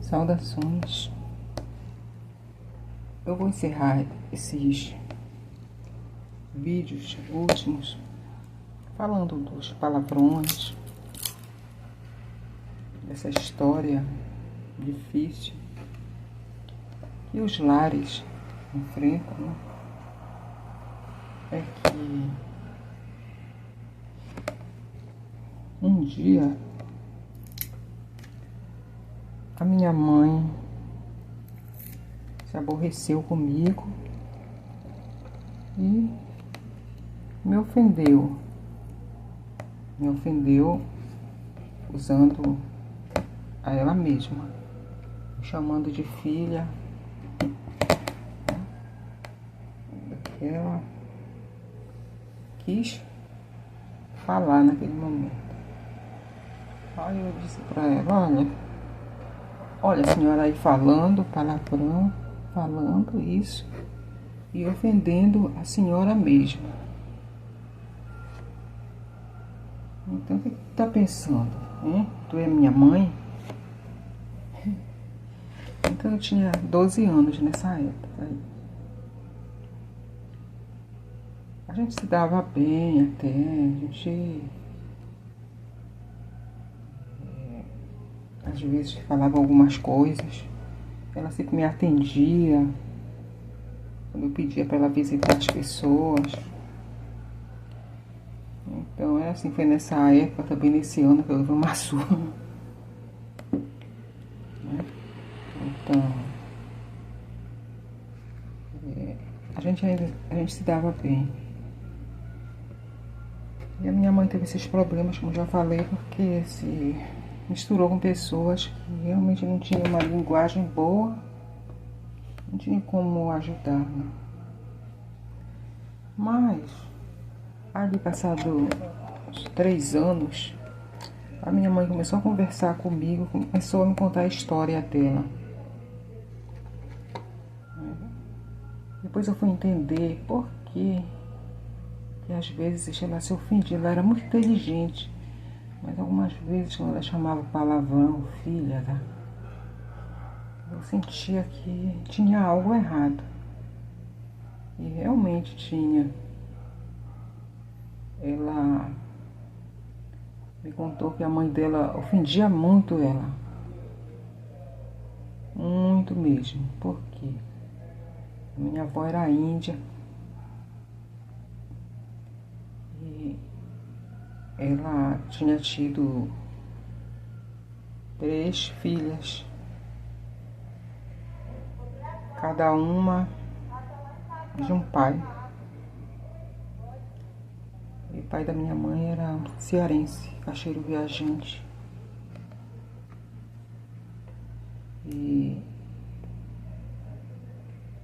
Saudações. Eu vou encerrar esses vídeos últimos falando dos palavrões, dessa história difícil que os lares enfrentam, né? É que um dia a minha mãe se aborreceu comigo e me ofendeu. Me ofendeu usando a ela mesma, me chamando de filha. Ela quis falar naquele momento. Aí eu disse pra ela, olha a senhora aí falando palavrão, falando isso e ofendendo a senhora mesma. Então o que tu tá pensando, hein? Tu é minha mãe? Então eu tinha 12 anos nessa época aí. A gente se dava bem até, a gente às vezes falava algumas coisas. Ela sempre me atendia quando eu pedia para ela visitar as pessoas. Então é assim, foi nessa época, também nesse ano que eu levei uma surra. Então a gente se dava bem. E a minha mãe teve esses problemas, como já falei, porque se misturou com pessoas que realmente não tinham uma linguagem boa, não tinha como ajudar, né? Mas, ali passado uns 3 anos, a minha mãe começou a conversar comigo, começou a me contar a história dela. Depois eu fui entender por que às vezes ela se ofendia. Ela era muito inteligente, mas algumas vezes quando ela chamava palavrão, filha, eu sentia que tinha algo errado. E realmente tinha. Ela me contou que a mãe dela ofendia muito ela. Muito mesmo. Por quê? Minha avó era índia. E ela tinha tido 3 filhas. Cada uma de um pai. E o pai da minha mãe era cearense, caixeiro viajante. E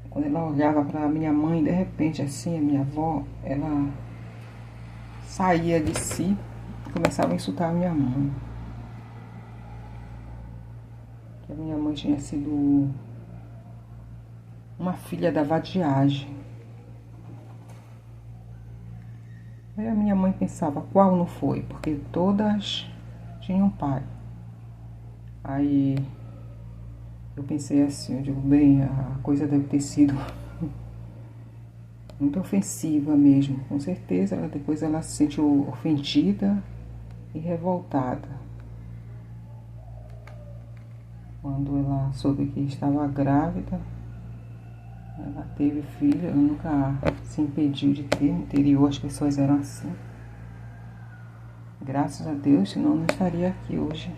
quando ela olhava para minha mãe, de repente assim, a minha avó, ela saía de si e começava a insultar a minha mãe. Que a minha mãe tinha sido uma filha da vadiagem. Aí a minha mãe pensava, qual não foi? Porque todas tinham pai. Aí eu pensei assim, eu digo, bem, a coisa deve ter sido muito ofensiva mesmo. Com certeza, depois ela se sentiu ofendida e revoltada. Quando ela soube que estava grávida, ela teve filho, ela nunca se impediu de ter. No interior as pessoas eram assim. Graças a Deus, senão não estaria aqui hoje.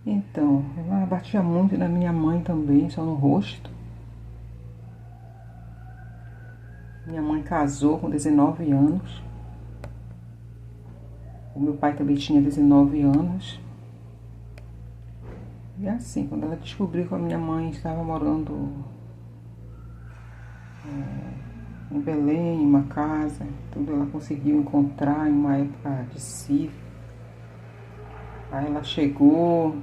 Então, ela batia muito na minha mãe também, só no rosto. Minha mãe casou com 19 anos. O meu pai também tinha 19 anos. E assim, quando ela descobriu que a minha mãe estava morando em Belém, em uma casa, tudo, ela conseguiu encontrar em uma época de cifra. Aí ela chegou,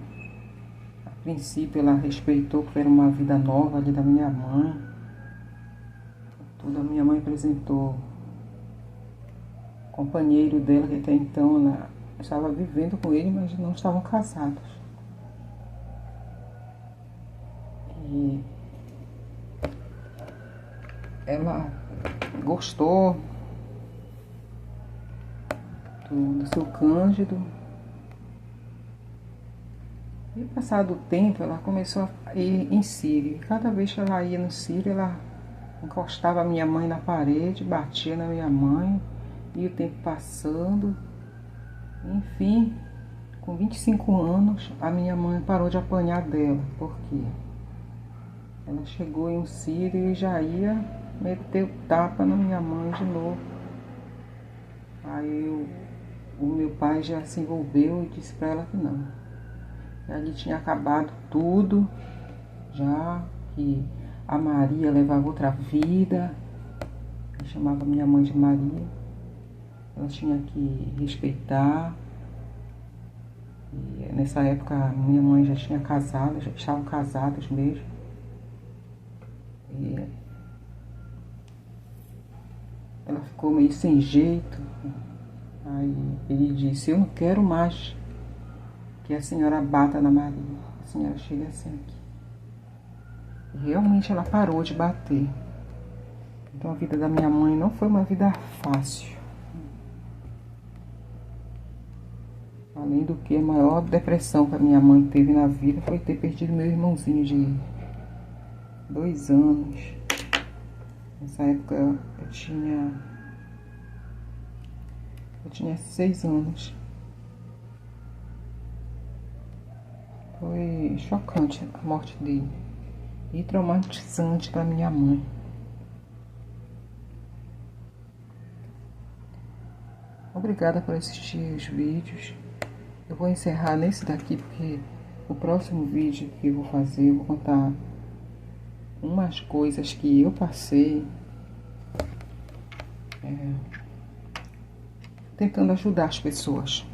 a princípio ela respeitou que era uma vida nova ali da minha mãe. Tudo, a minha mãe apresentou o companheiro dela, que até então ela estava vivendo com ele, mas não estavam casados. E ela gostou do seu Cândido. E passado o tempo, ela começou a ir em Sírio. E cada vez que ela ia no Sírio, ela encostava a minha mãe na parede, batia na minha mãe. E o tempo passando. Enfim, com 25 anos, a minha mãe parou de apanhar dela. Por quê? Ela chegou em um Sírio e já ia meter o tapa na minha mãe de novo. Aí o meu pai já se envolveu e disse pra ela que não. Ali tinha acabado tudo, já que a Maria levava outra vida. Eu chamava minha mãe de Maria. Ela tinha que respeitar. E nessa época minha mãe já tinha casado, já estavam casados mesmo. E ela ficou meio sem jeito. Aí ele disse: eu não quero mais que a senhora bata na Maria. A senhora chega assim aqui. E realmente ela parou de bater. Então a vida da minha mãe não foi uma vida fácil. Além do que, a maior depressão que a minha mãe teve na vida foi ter perdido meu irmãozinho de 2 anos. Nessa época eu tinha 6 anos. Foi chocante a morte dele e traumatizante para minha mãe. Obrigada por assistir os vídeos. Eu vou encerrar nesse daqui porque o próximo vídeo que eu vou fazer, eu vou contar umas coisas que eu passei tentando ajudar as pessoas.